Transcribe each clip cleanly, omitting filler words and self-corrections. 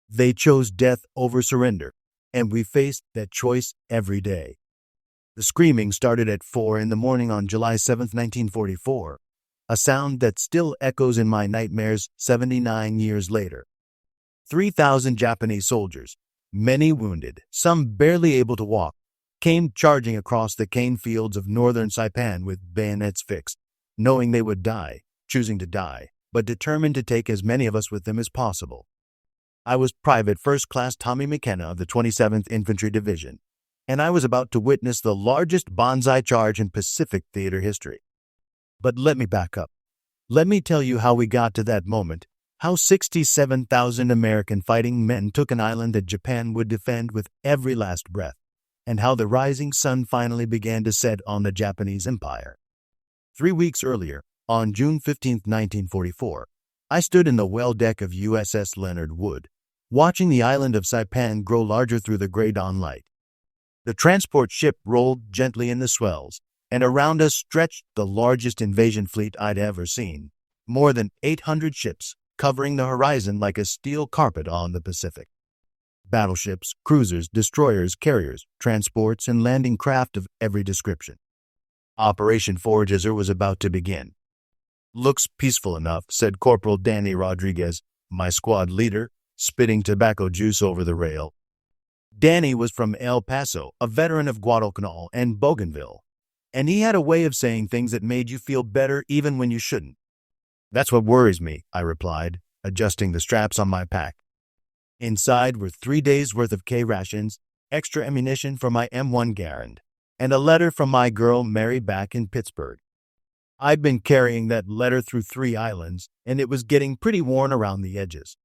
They chose death over surrender, and we faced that choice every day. The screaming started at 4 in the morning on July 7, 1944, a sound that still echoes in my nightmares 79 years later. 3,000 Japanese soldiers, many wounded, some barely able to walk, came charging across the cane fields of northern Saipan with bayonets fixed, knowing they would die, choosing to die, but determined to take as many of us with them as possible. I was Private First Class Tommy McKenna of the 27th Infantry Division, and I was about to witness the largest banzai charge in Pacific theater history. But let me back up. Let me tell you how we got to that moment, how 67,000 American fighting men took an island that Japan would defend with every last breath, and how the rising sun finally began to set on the Japanese Empire. 3 weeks earlier, on June 15, 1944, I stood in the well deck of USS Leonard Wood, watching the island of Saipan grow larger through the gray dawn light. The transport ship rolled gently in the swells, and around us stretched the largest invasion fleet I'd ever seen, more than 800 ships covering the horizon like a steel carpet on the Pacific. Battleships, cruisers, destroyers, carriers, transports, and landing craft of every description. Operation Forager was about to begin. "Looks peaceful enough," said Corporal Danny Rodriguez, my squad leader, spitting tobacco juice over the rail. Danny was from El Paso, a veteran of Guadalcanal and Bougainville, and he had a way of saying things that made you feel better even when you shouldn't. "That's what worries me," I replied, adjusting the straps on my pack. Inside were 3 days' worth of K rations, extra ammunition for my M1 Garand, and a letter from my girl Mary back in Pittsburgh. I'd been carrying that letter through 3 islands, and it was getting pretty worn around the edges.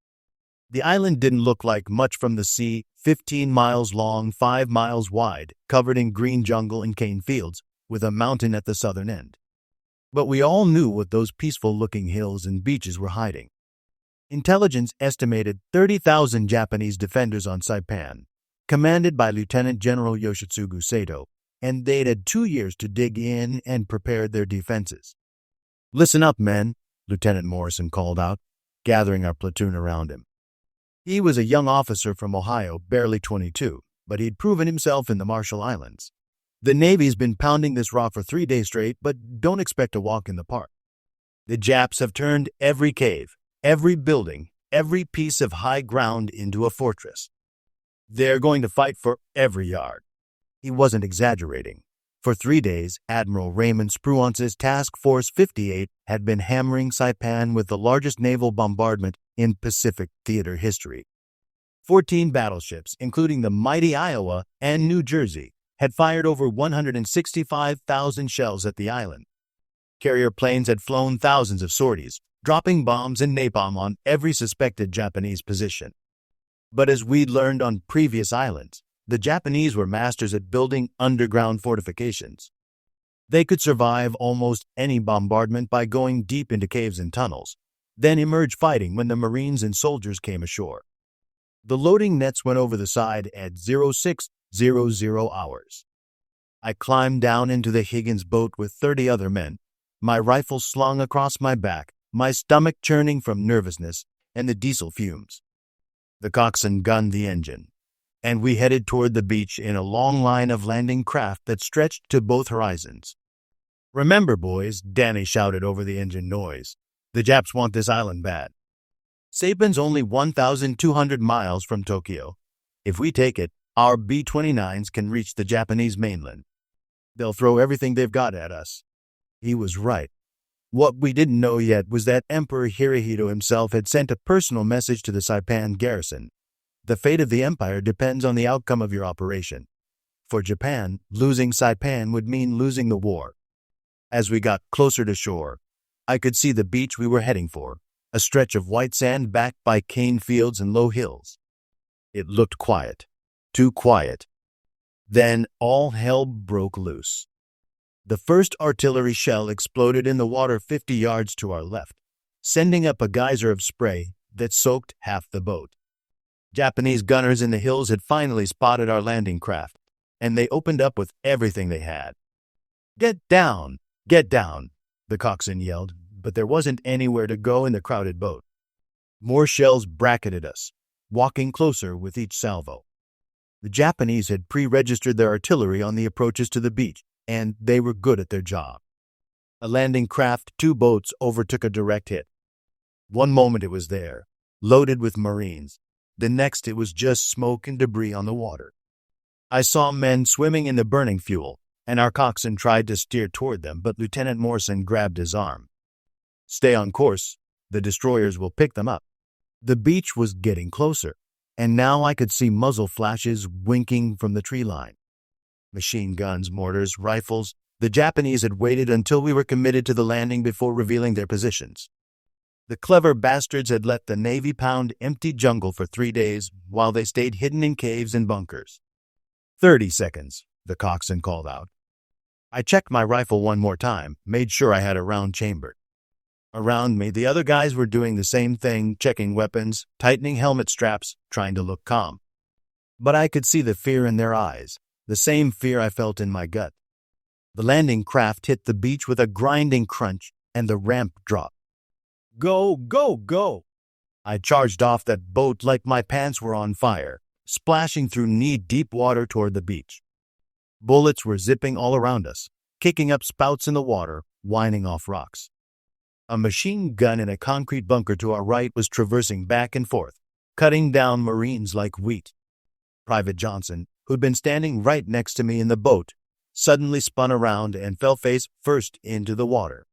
The island didn't look like much from the sea, 15 miles long, 5 miles wide, covered in green jungle and cane fields, with a mountain at the southern end. But we all knew what those peaceful-looking hills and beaches were hiding. Intelligence estimated 30,000 Japanese defenders on Saipan, commanded by Lieutenant General Yoshitsugu Saito, and they'd had 2 years to dig in and prepare their defenses. "Listen up, men," Lieutenant Morrison called out, gathering our platoon around him. He was a young officer from Ohio, barely 22, but he'd proven himself in the Marshall Islands. "The Navy's been pounding this rock for 3 days straight, but don't expect a walk in the park. The Japs have turned every cave, every building, every piece of high ground into a fortress. They're going to fight for every yard." He wasn't exaggerating. For 3 days, Admiral Raymond Spruance's Task Force 58 had been hammering Saipan with the largest naval bombardment in Pacific theater history. 14 battleships, including the mighty Iowa and New Jersey, had fired over 165,000 shells at the island. Carrier planes had flown thousands of sorties, dropping bombs and napalm on every suspected Japanese position. But as we'd learned on previous islands, the Japanese were masters at building underground fortifications. They could survive almost any bombardment by going deep into caves and tunnels, then emerge fighting when the Marines and soldiers came ashore. The loading nets went over the side at 0600 hours. I climbed down into the Higgins boat with 30 other men, my rifle slung across my back, my stomach churning from nervousness and the diesel fumes. The coxswain gunned the engine, and we headed toward the beach in a long line of landing craft that stretched to both horizons. "Remember, boys," Danny shouted over the engine noise, "the Japs want this island bad. Saipan's only 1,200 miles from Tokyo. If we take it, our B-29s can reach the Japanese mainland. They'll throw everything they've got at us." He was right. What we didn't know yet was that Emperor Hirohito himself had sent a personal message to the Saipan garrison. "The fate of the empire depends on the outcome of your operation. For Japan, losing Saipan would mean losing the war." As we got closer to shore, I could see the beach we were heading for, a stretch of white sand backed by cane fields and low hills. It looked quiet, too quiet. Then all hell broke loose. The first artillery shell exploded in the water 50 yards to our left, sending up a geyser of spray that soaked half the boat. Japanese gunners in the hills had finally spotted our landing craft, and they opened up with everything they had. Get down! Get down!" the coxswain yelled, but there wasn't anywhere to go in the crowded boat. More shells bracketed us. walking closer with each salvo. The Japanese had pre-registered their artillery on the approaches to the beach, and they were good at their job. A landing craft, 2 boats, overtook a direct hit. One moment it was there, loaded with Marines. The next it was just smoke and debris on the water. I saw men swimming in the burning fuel, and our coxswain tried to steer toward them, but Lieutenant Morrison grabbed his arm. "Stay on course. The destroyers will pick them up." The beach was getting closer, and now I could see muzzle flashes winking from the tree line. Machine guns, mortars, rifles. The Japanese had waited until we were committed to the landing before revealing their positions. The clever bastards had let the Navy pound empty jungle for 3 days while they stayed hidden in caves and bunkers. 30 seconds, the coxswain called out. I checked my rifle one more time, made sure I had a round chambered. Around me, the other guys were doing the same thing, checking weapons, tightening helmet straps, trying to look calm. But I could see the fear in their eyes, the same fear I felt in my gut. The landing craft hit the beach with a grinding crunch, and the ramp dropped. "Go, go, go!" I charged off that boat like my pants were on fire, splashing through knee-deep water toward the beach. Bullets were zipping all around us, kicking up spouts in the water, whining off rocks. A machine gun in a concrete bunker to our right was traversing back and forth, cutting down Marines like wheat. Private Johnson, who'd been standing right next to me in the boat, suddenly spun around and fell face first into the water.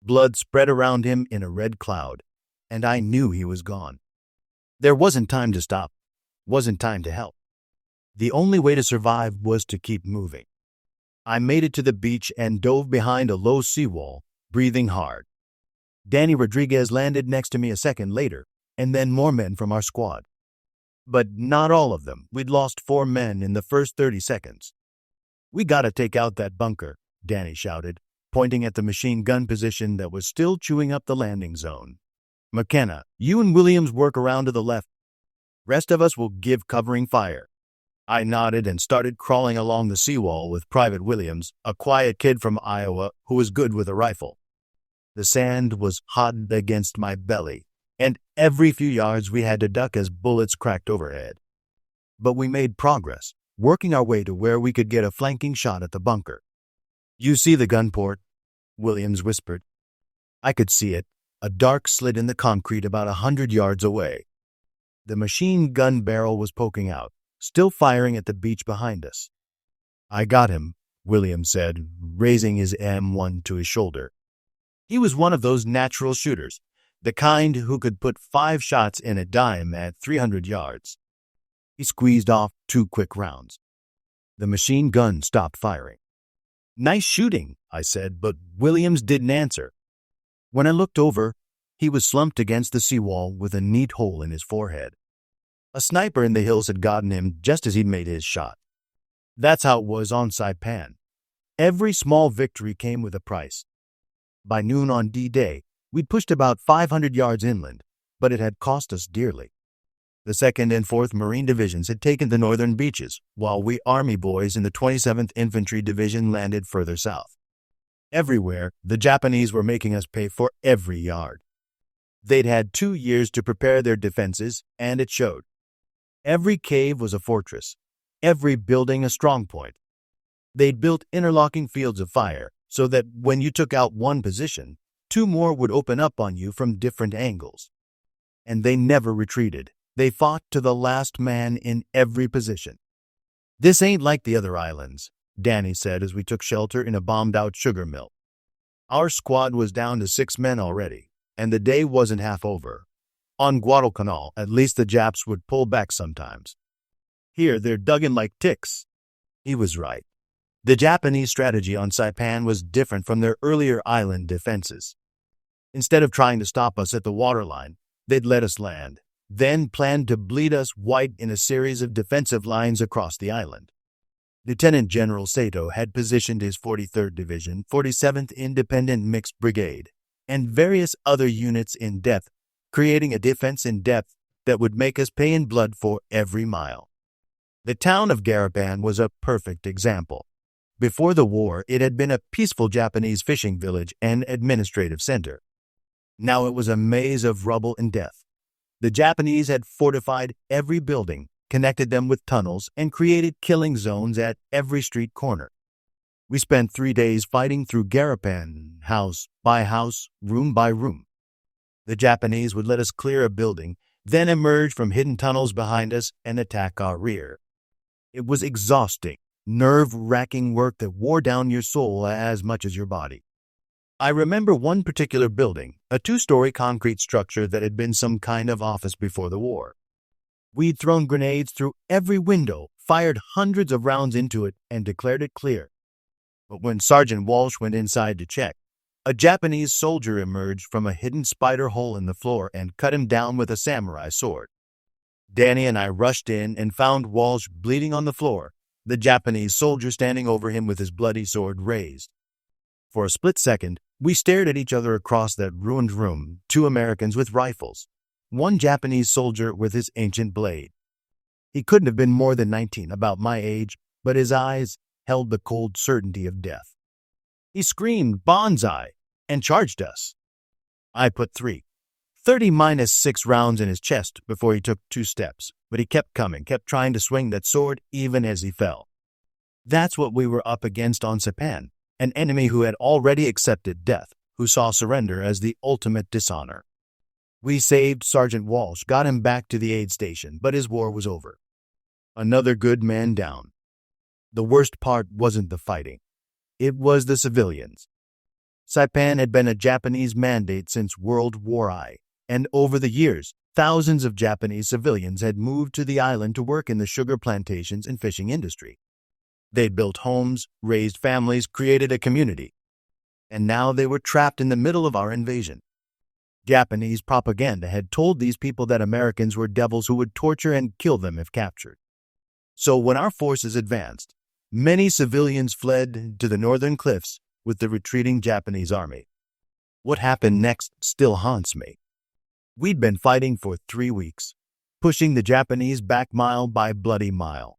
Blood spread around him in a red cloud, and I knew he was gone. There wasn't time to stop, wasn't time to help. The only way to survive was to keep moving. I made it to the beach and dove behind a low seawall, breathing hard. Danny Rodriguez landed next to me a second later, and then more men from our squad. But not all of them. We'd lost 4 men in the first 30 seconds. "We gotta take out that bunker," Danny shouted, pointing at the machine gun position that was still chewing up the landing zone. "McKenna, you and Williams work around to the left. Rest of us will give covering fire." I nodded and started crawling along the seawall with Private Williams, a quiet kid from Iowa who was good with a rifle. The sand was hot against my belly, and every few yards we had to duck as bullets cracked overhead. But we made progress, working our way to where we could get a flanking shot at the bunker. "You see the gun port?" Williams whispered. I could see it, a dark slit in the concrete about 100 yards away. The machine gun barrel was poking out, still firing at the beach behind us. "I got him," Williams said, raising his M1 to his shoulder. He was one of those natural shooters, the kind who could put 5 shots in a dime at 300 yards. He squeezed off 2 quick rounds. The machine gun stopped firing. "Nice shooting," I said, but Williams didn't answer. When I looked over, he was slumped against the seawall with a neat hole in his forehead. A sniper in the hills had gotten him just as he'd made his shot. That's how it was on Saipan. Every small victory came with a price. By noon on D-Day, we'd pushed about 500 yards inland, but it had cost us dearly. The 2nd and 4th Marine Divisions had taken the northern beaches, while we Army boys in the 27th Infantry Division landed further south. Everywhere, the Japanese were making us pay for every yard. They'd had 2 years to prepare their defenses, and it showed. Every cave was a fortress, every building a strong point. They'd built interlocking fields of fire, so that when you took out one position, 2 more would open up on you from different angles. And they never retreated. They fought to the last man in every position. "This ain't like the other islands," Danny said as we took shelter in a bombed-out sugar mill. Our squad was down to 6 men already, and the day wasn't half over. On Guadalcanal, at least the Japs would pull back sometimes. Here, they're dug in like ticks. He was right. The Japanese strategy on Saipan was different from their earlier island defenses. Instead of trying to stop us at the waterline, they'd let us land, then planned to bleed us white in a series of defensive lines across the island. Lieutenant General Saito had positioned his 43rd Division, 47th Independent Mixed Brigade, and various other units in depth, creating a defense in depth that would make us pay in blood for every mile. The town of Garapan was a perfect example. Before the war, it had been a peaceful Japanese fishing village and administrative center. Now it was a maze of rubble and death. The Japanese had fortified every building, connected them with tunnels, and created killing zones at every street corner. We spent 3 days fighting through Garapan, house by house, room by room. The Japanese would let us clear a building, then emerge from hidden tunnels behind us and attack our rear. It was exhausting, nerve-wracking work that wore down your soul as much as your body. I remember one particular building, a 2-story concrete structure that had been some kind of office before the war. We'd thrown grenades through every window, fired hundreds of rounds into it, and declared it clear. But when Sergeant Walsh went inside to check, a Japanese soldier emerged from a hidden spider hole in the floor and cut him down with a samurai sword. Danny and I rushed in and found Walsh bleeding on the floor, the Japanese soldier standing over him with his bloody sword raised. For a split second, we stared at each other across that ruined room, 2 Americans with rifles, 1 Japanese soldier with his ancient blade. He couldn't have been more than 19, about my age, but his eyes held the cold certainty of death. He screamed, "Banzai!" and charged us. I put 30-6 rounds in his chest before he took 2 steps, but he kept coming, kept trying to swing that sword even as he fell. That's what we were up against on Saipan, an enemy who had already accepted death, who saw surrender as the ultimate dishonor. We saved Sergeant Walsh, got him back to the aid station, but his war was over. Another good man down. The worst part wasn't the fighting. It was the civilians. Saipan had been a Japanese mandate since World War I, and over the years, thousands of Japanese civilians had moved to the island to work in the sugar plantations and fishing industry. They'd built homes, raised families, created a community. And now they were trapped in the middle of our invasion. Japanese propaganda had told these people that Americans were devils who would torture and kill them if captured. So when our forces advanced, many civilians fled to the northern cliffs with the retreating Japanese army. What happened next still haunts me. We'd been fighting for 3 weeks, pushing the Japanese back mile by bloody mile.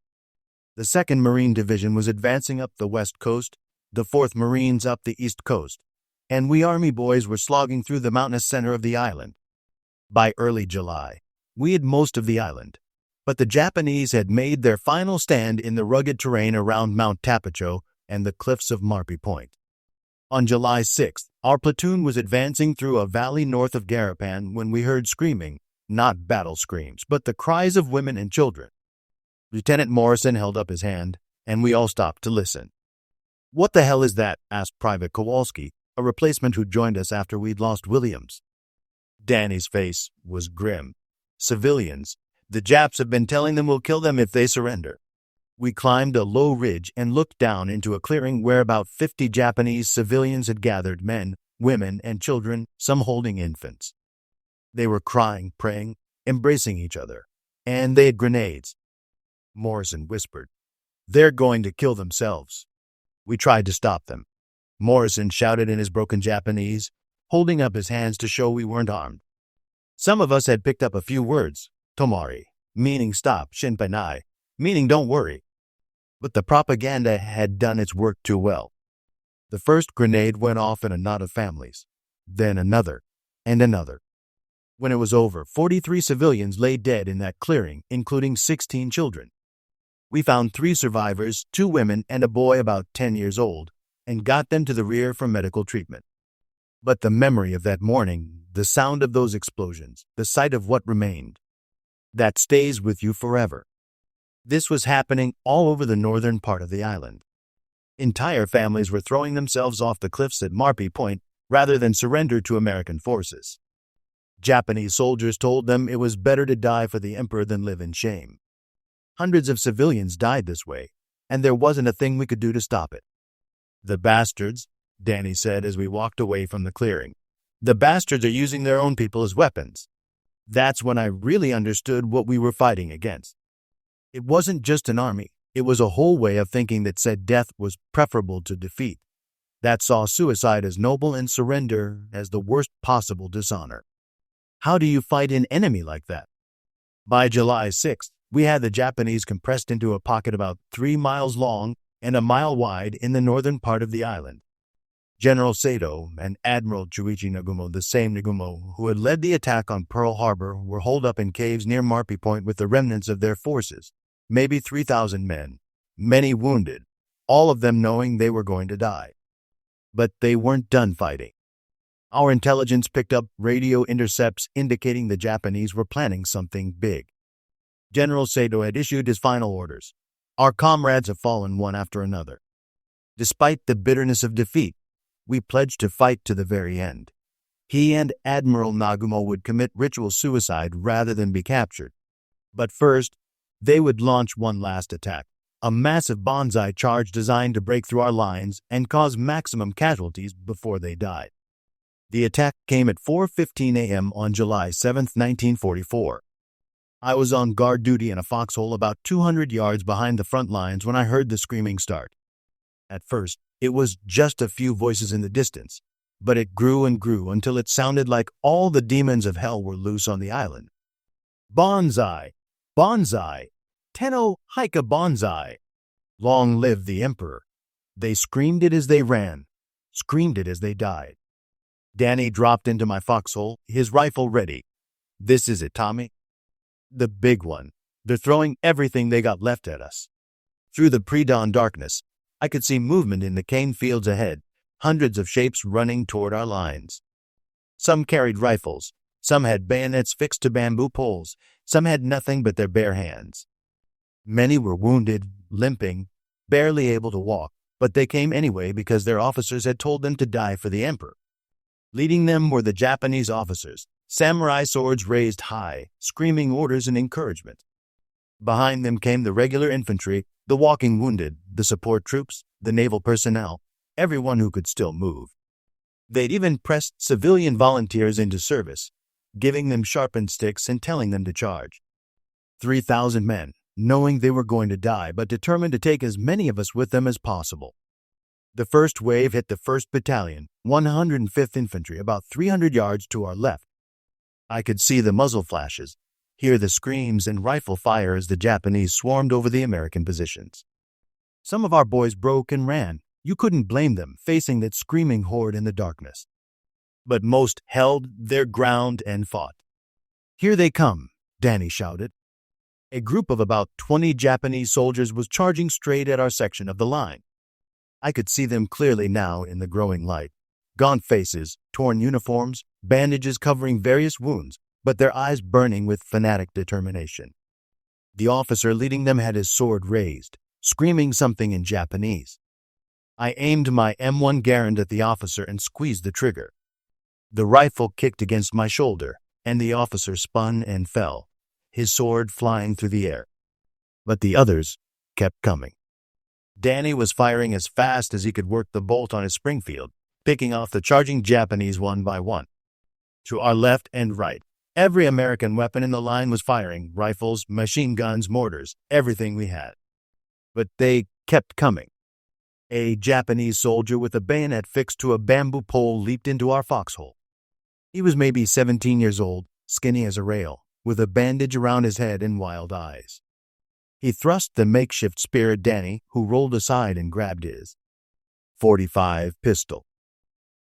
The 2nd Marine Division was advancing up the west coast, the 4th Marines up the east coast, and we Army boys were slogging through the mountainous center of the island. By early July, we had most of the island, but the Japanese had made their final stand in the rugged terrain around Mount Tapochau and the cliffs of Marpi Point. On July 6th, our platoon was advancing through a valley north of Garapan when we heard screaming, not battle screams, but the cries of women and children. Lieutenant Morrison held up his hand, and we all stopped to listen. "What the hell is that?" asked Private Kowalski, a replacement who joined us after we'd lost Williams. Danny's face was grim. "Civilians. The Japs have been telling them we'll kill them if they surrender." We climbed a low ridge and looked down into a clearing where about 50 Japanese civilians had gathered, men, women, and children, some holding infants. They were crying, praying, embracing each other, and they had grenades. Morrison whispered, "They're going to kill themselves." We tried to stop them. Morrison shouted in his broken Japanese, holding up his hands to show we weren't armed. Some of us had picked up a few words, tomari, meaning stop, shinpai, meaning don't worry. But the propaganda had done its work too well. The first grenade went off in a knot of families, then another, and another. When it was over, 43 civilians lay dead in that clearing, including 16 children. We found 3 survivors, 2 women and a boy about 10 years old, and got them to the rear for medical treatment. But the memory of that morning, the sound of those explosions, the sight of what remained, that stays with you forever. This was happening all over the northern part of the island. Entire families were throwing themselves off the cliffs at Marpi Point rather than surrender to American forces. Japanese soldiers told them it was better to die for the emperor than live in shame. Hundreds of civilians died this way, and there wasn't a thing we could do to stop it. "The bastards," Danny said as we walked away from the clearing. "The bastards are using their own people as weapons." That's when I really understood what we were fighting against. It wasn't just an army. It was a whole way of thinking that said death was preferable to defeat, that saw suicide as noble and surrender as the worst possible dishonor. How do you fight an enemy like that? By July 6th, we had the Japanese compressed into a pocket about 3 miles long and a mile wide in the northern part of the island. General Saito and Admiral Nagumo, the same Nagumo who had led the attack on Pearl Harbor, were holed up in caves near Marpi Point with the remnants of their forces, maybe 3,000 men, many wounded, all of them knowing they were going to die. But they weren't done fighting. Our intelligence picked up radio intercepts indicating the Japanese were planning something big. General Saito had issued his final orders. Our comrades have fallen one after another. Despite the bitterness of defeat, we pledged to fight to the very end. He and Admiral Nagumo would commit ritual suicide rather than be captured. But first, they would launch one last attack, a massive banzai charge designed to break through our lines and cause maximum casualties before they died. The attack came at 4:15 a.m. on July 7, 1944. I was on guard duty in a foxhole about 200 yards behind the front lines when I heard the screaming start. At first, it was just a few voices in the distance, but it grew and grew until it sounded like all the demons of hell were loose on the island. Banzai! Banzai! Tenno Haika Banzai! Long live the Emperor! They screamed it as they ran, screamed it as they died. Danny dropped into my foxhole, his rifle ready. This is it, Tommy. The big one. They're throwing everything they got left at us. Through the pre-dawn darkness, I could see movement in the cane fields ahead, hundreds of shapes running toward our lines. Some carried rifles, some had bayonets fixed to bamboo poles, some had nothing but their bare hands. Many were wounded, limping, barely able to walk, but they came anyway because their officers had told them to die for the Emperor. Leading them were the Japanese officers, samurai swords raised high, screaming orders and encouragement. Behind them came the regular infantry, the walking wounded, the support troops, the naval personnel, everyone who could still move. They'd even pressed civilian volunteers into service, giving them sharpened sticks and telling them to charge. 3,000 men, knowing they were going to die, but determined to take as many of us with them as possible. The first wave hit the 1st Battalion, 105th Infantry, about 300 yards to our left. I could see the muzzle flashes, hear the screams and rifle fire as the Japanese swarmed over the American positions. Some of our boys broke and ran. You couldn't blame them, facing that screaming horde in the darkness. But most held their ground and fought. Here they come, Danny shouted. A group of about 20 Japanese soldiers was charging straight at our section of the line. I could see them clearly now in the growing light. Gaunt faces, torn uniforms, bandages covering various wounds, but their eyes burning with fanatic determination. The officer leading them had his sword raised, screaming something in Japanese. I aimed my M1 Garand at the officer and squeezed the trigger. The rifle kicked against my shoulder, and the officer spun and fell, his sword flying through the air. But the others kept coming. Danny was firing as fast as he could work the bolt on his Springfield, picking off the charging Japanese one by one. To our left and right, every American weapon in the line was firing, rifles, machine guns, mortars, everything we had. But they kept coming. A Japanese soldier with a bayonet fixed to a bamboo pole leaped into our foxhole. He was maybe 17 years old, skinny as a rail, with a bandage around his head and wild eyes. He thrust the makeshift spear at Danny, who rolled aside and grabbed his .45 pistol.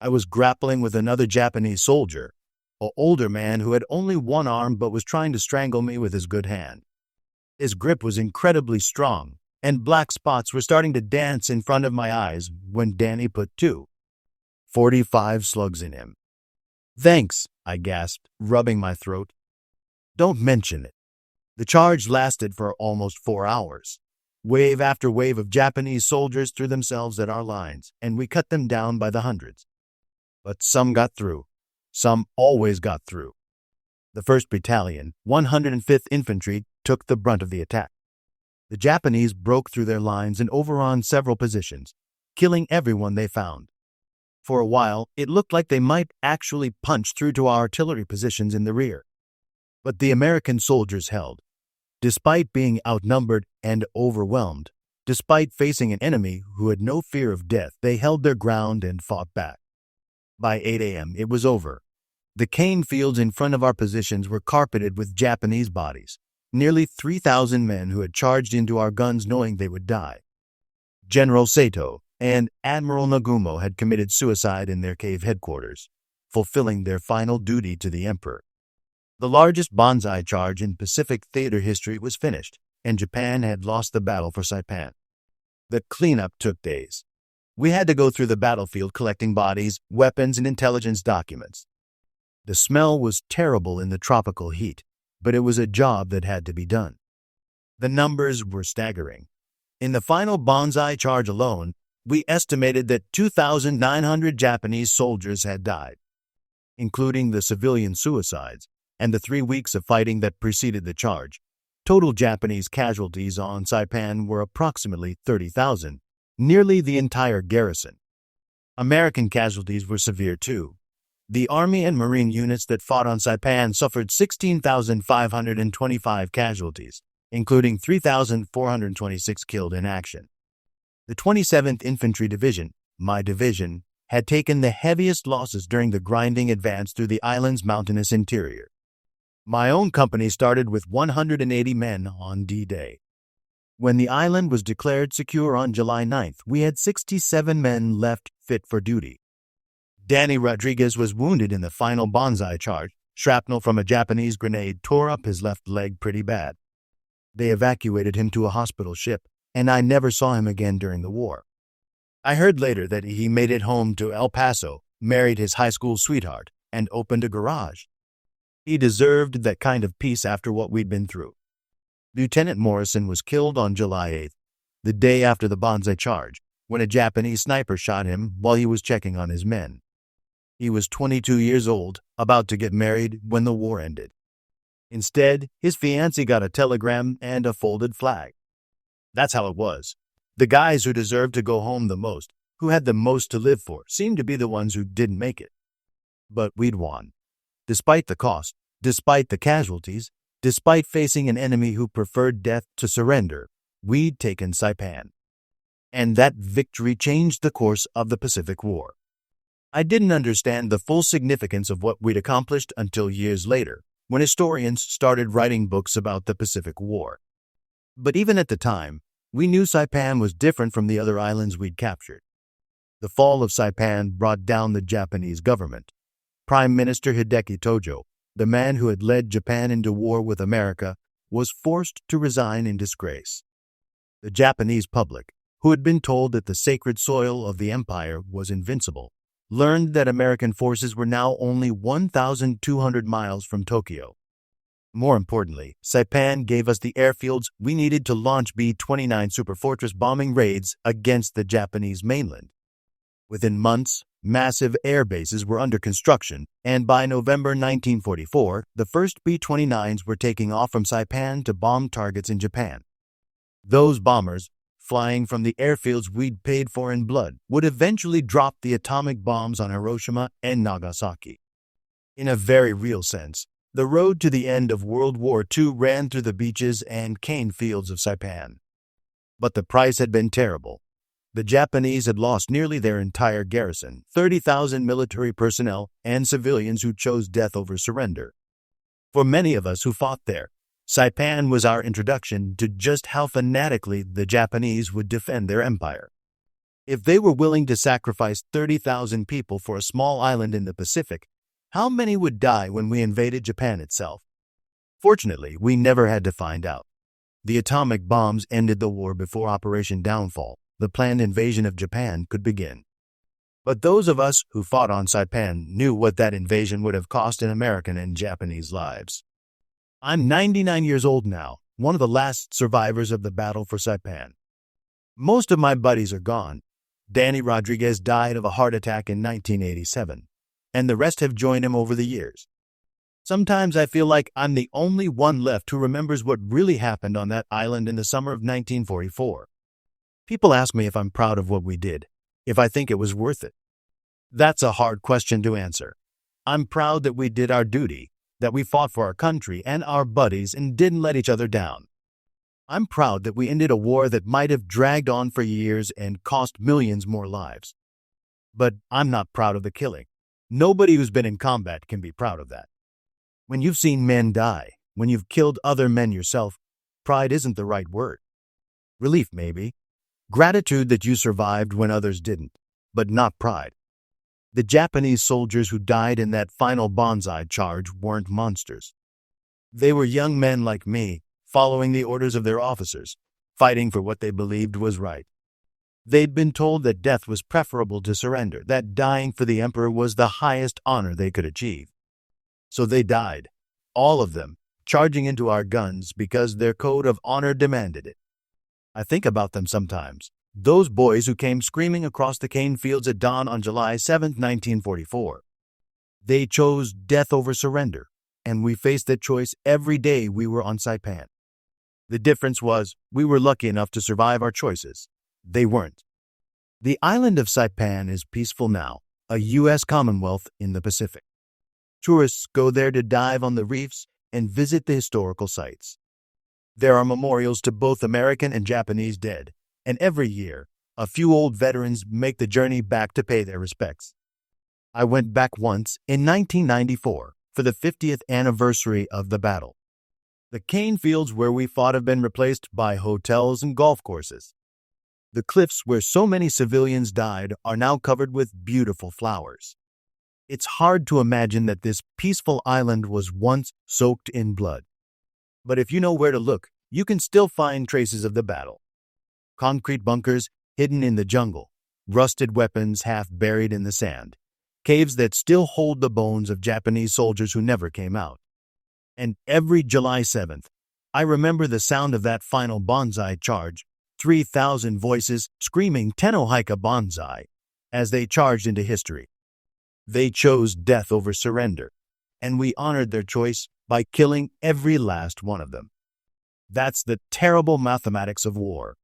I was grappling with another Japanese soldier, an older man who had only one arm but was trying to strangle me with his good hand. His grip was incredibly strong, and black spots were starting to dance in front of my eyes when Danny put 2.45 slugs in him. "Thanks," I gasped, rubbing my throat. "Don't mention it." The charge lasted for almost 4 hours. Wave after wave of Japanese soldiers threw themselves at our lines, and we cut them down by the hundreds. But some got through. Some always got through. The 1st Battalion, 105th Infantry, took the brunt of the attack. The Japanese broke through their lines and overran several positions, killing everyone they found. For a while, it looked like they might actually punch through to our artillery positions in the rear. But the American soldiers held. Despite being outnumbered and overwhelmed, despite facing an enemy who had no fear of death, they held their ground and fought back. By 8 a.m., it was over. The cane fields in front of our positions were carpeted with Japanese bodies, nearly 3,000 men who had charged into our guns knowing they would die. General Saito, and Admiral Nagumo had committed suicide in their cave headquarters, fulfilling their final duty to the Emperor. The largest banzai charge in Pacific theater history was finished, and Japan had lost the battle for Saipan. The cleanup took days. We had to go through the battlefield collecting bodies, weapons, and intelligence documents. The smell was terrible in the tropical heat, but it was a job that had to be done. The numbers were staggering. In the final banzai charge alone, we estimated that 2,900 Japanese soldiers had died, including the civilian suicides and the 3 weeks of fighting that preceded the charge. Total Japanese casualties on Saipan were approximately 30,000, nearly the entire garrison. American casualties were severe too. The Army and Marine units that fought on Saipan suffered 16,525 casualties, including 3,426 killed in action. The 27th Infantry Division, my division, had taken the heaviest losses during the grinding advance through the island's mountainous interior. My own company started with 180 men on D-Day. When the island was declared secure on July 9th, we had 67 men left fit for duty. Danny Rodriguez was wounded in the final banzai charge. Shrapnel from a Japanese grenade tore up his left leg pretty bad. They evacuated him to a hospital ship, and I never saw him again during the war. I heard later that he made it home to El Paso, married his high school sweetheart, and opened a garage. He deserved that kind of peace after what we'd been through. Lieutenant Morrison was killed on July 8th, the day after the banzai charge, when a Japanese sniper shot him while he was checking on his men. He was 22 years old, about to get married when the war ended. Instead, his fiancée got a telegram and a folded flag. That's how it was. The guys who deserved to go home the most, who had the most to live for, seemed to be the ones who didn't make it. But we'd won. Despite the cost, despite the casualties, despite facing an enemy who preferred death to surrender, we'd taken Saipan. And that victory changed the course of the Pacific War. I didn't understand the full significance of what we'd accomplished until years later, when historians started writing books about the Pacific War. But even at the time, we knew Saipan was different from the other islands we'd captured. The fall of Saipan brought down the Japanese government. Prime Minister Hideki Tojo, the man who had led Japan into war with America, was forced to resign in disgrace. The Japanese public, who had been told that the sacred soil of the empire was invincible, learned that American forces were now only 1,200 miles from Tokyo. More importantly, Saipan gave us the airfields we needed to launch B-29 Superfortress bombing raids against the Japanese mainland. Within months, massive air bases were under construction, and by November 1944, the first B-29s were taking off from Saipan to bomb targets in Japan. Those bombers, flying from the airfields we'd paid for in blood, would eventually drop the atomic bombs on Hiroshima and Nagasaki. In a very real sense, the road to the end of World War II ran through the beaches and cane fields of Saipan. But the price had been terrible. The Japanese had lost nearly their entire garrison, 30,000 military personnel and civilians who chose death over surrender. For many of us who fought there, Saipan was our introduction to just how fanatically the Japanese would defend their empire. If they were willing to sacrifice 30,000 people for a small island in the Pacific, how many would die when we invaded Japan itself? Fortunately, we never had to find out. The atomic bombs ended the war before Operation Downfall, the planned invasion of Japan, could begin. But those of us who fought on Saipan knew what that invasion would have cost in American and Japanese lives. I'm 99 years old now, one of the last survivors of the battle for Saipan. Most of my buddies are gone. Danny Rodriguez died of a heart attack in 1987, and the rest have joined him over the years. Sometimes I feel like I'm the only one left who remembers what really happened on that island in the summer of 1944. People ask me if I'm proud of what we did, if I think it was worth it. That's a hard question to answer. I'm proud that we did our duty, that we fought for our country and our buddies and didn't let each other down. I'm proud that we ended a war that might have dragged on for years and cost millions more lives. But I'm not proud of the killing. Nobody who's been in combat can be proud of that. When you've seen men die, when you've killed other men yourself, pride isn't the right word. Relief, maybe. Gratitude that you survived when others didn't, but not pride. The Japanese soldiers who died in that final banzai charge weren't monsters. They were young men like me, following the orders of their officers, fighting for what they believed was right. They'd been told that death was preferable to surrender, that dying for the emperor was the highest honor they could achieve. So they died, all of them, charging into our guns because their code of honor demanded it. I think about them sometimes, those boys who came screaming across the cane fields at dawn on July 7, 1944. They chose death over surrender, and we faced that choice every day we were on Saipan. The difference was we were lucky enough to survive our choices. They weren't. The island of Saipan is peaceful now, a U.S. Commonwealth in the Pacific. Tourists go there to dive on the reefs and visit the historical sites. There are memorials to both American and Japanese dead, and every year, a few old veterans make the journey back to pay their respects. I went back once in 1994 for the 50th anniversary of the battle. The cane fields where we fought have been replaced by hotels and golf courses. The cliffs where so many civilians died are now covered with beautiful flowers. It's hard to imagine that this peaceful island was once soaked in blood. But if you know where to look, you can still find traces of the battle. Concrete bunkers hidden in the jungle, rusted weapons half buried in the sand, caves that still hold the bones of Japanese soldiers who never came out. And every July 7th, I remember the sound of that final banzai charge, 3,000 voices screaming Tenno Hika Banzai as they charged into history. They chose death over surrender, and we honored their choice by killing every last one of them. That's the terrible mathematics of war.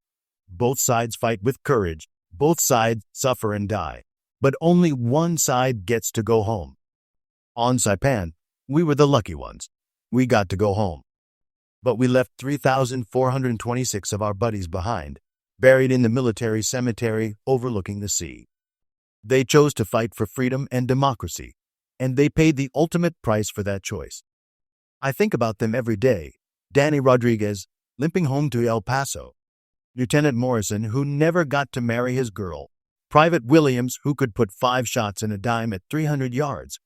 Both sides fight with courage, both sides suffer and die, but only one side gets to go home. On Saipan, we were the lucky ones. We got to go home. But we left 3,426 of our buddies behind, buried in the military cemetery overlooking the sea. They chose to fight for freedom and democracy, and they paid the ultimate price for that choice. I think about them every day. Danny Rodriguez, limping home to El Paso. Lieutenant Morrison, who never got to marry his girl. Private Williams, who could put 5 shots in a dime at 300 yards.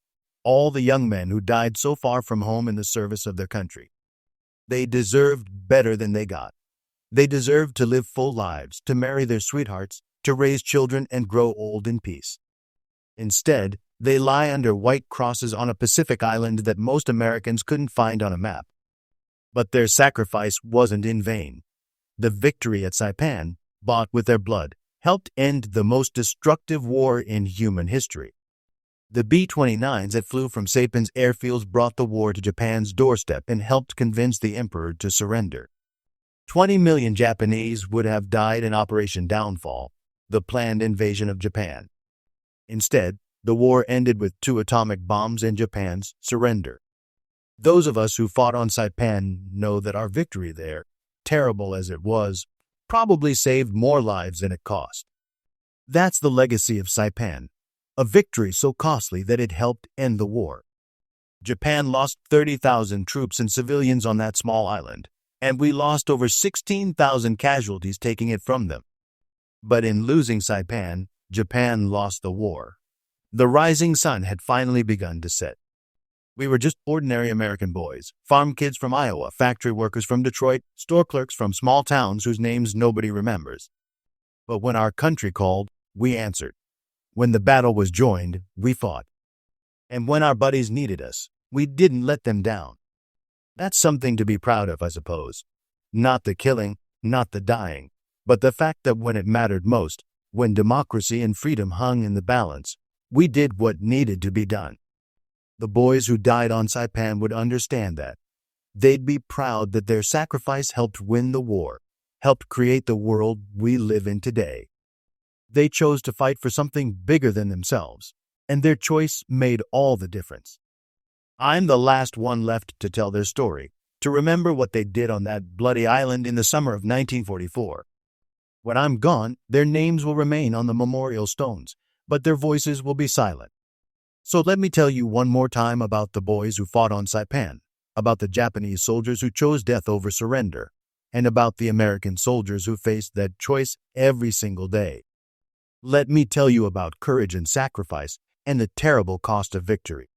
All the young men who died so far from home in the service of their country. They deserved better than they got. They deserved to live full lives, to marry their sweethearts, to raise children and grow old in peace. Instead, they lie under white crosses on a Pacific island that most Americans couldn't find on a map. But their sacrifice wasn't in vain. The victory at Saipan, bought with their blood, helped end the most destructive war in human history. The B-29s that flew from Saipan's airfields brought the war to Japan's doorstep and helped convince the emperor to surrender. 20 million Japanese would have died in Operation Downfall, the planned invasion of Japan. Instead, the war ended with 2 atomic bombs and Japan's surrender. Those of us who fought on Saipan know that our victory there, terrible as it was, probably saved more lives than it cost. That's the legacy of Saipan. A victory so costly that it helped end the war. Japan lost 30,000 troops and civilians on that small island, and we lost over 16,000 casualties taking it from them. But in losing Saipan, Japan lost the war. The rising sun had finally begun to set. We were just ordinary American boys, farm kids from Iowa, factory workers from Detroit, store clerks from small towns whose names nobody remembers. But when our country called, we answered. When the battle was joined, we fought. And when our buddies needed us, we didn't let them down. That's something to be proud of, I suppose. Not the killing, not the dying, but the fact that when it mattered most, when democracy and freedom hung in the balance, we did what needed to be done. The boys who died on Saipan would understand that. They'd be proud that their sacrifice helped win the war, helped create the world we live in today. They chose to fight for something bigger than themselves, and their choice made all the difference. I'm the last one left to tell their story, to remember what they did on that bloody island in the summer of 1944. When I'm gone, their names will remain on the memorial stones, but their voices will be silent. So let me tell you one more time about the boys who fought on Saipan, about the Japanese soldiers who chose death over surrender, and about the American soldiers who faced that choice every single day. Let me tell you about courage and sacrifice and the terrible cost of victory.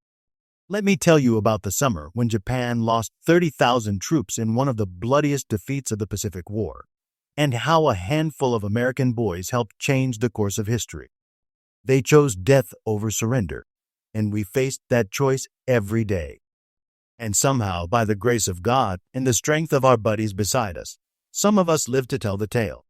Let me tell you about the summer when Japan lost 30,000 troops in one of the bloodiest defeats of the Pacific War, and how a handful of American boys helped change the course of history. They chose death over surrender, and we faced that choice every day. And somehow, by the grace of God and the strength of our buddies beside us, some of us lived to tell the tale.